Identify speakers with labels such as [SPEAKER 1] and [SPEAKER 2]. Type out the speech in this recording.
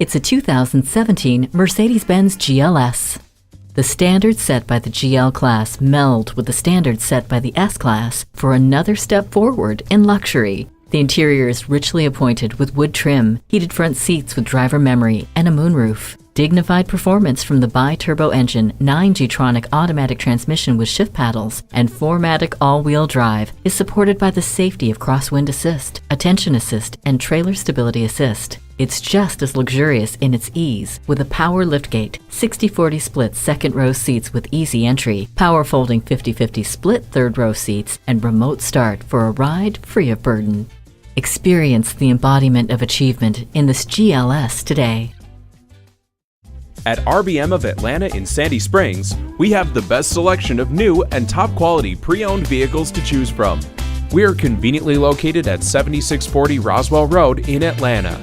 [SPEAKER 1] It's a 2017 Mercedes-Benz GLS. The standards set by the GL class meld with the standards set by the S-Class for another step forward in luxury. The interior is richly appointed with wood trim, heated front seats with driver memory, and a moonroof. Dignified performance from the bi-turbo engine 9G-tronic automatic transmission with shift paddles and 4MATIC all-wheel drive is supported by the safety of crosswind assist, attention assist, and trailer stability assist. It's just as luxurious in its ease with a power liftgate, 60/40 split second row seats with easy entry, power folding 50/50 split third row seats, and remote start for a ride free of burden. Experience the embodiment of achievement in this GLS today.
[SPEAKER 2] At RBM of Atlanta in Sandy Springs, we have the best selection of new and top-quality pre-owned vehicles to choose from. We are conveniently located at 7640 Roswell Road in Atlanta.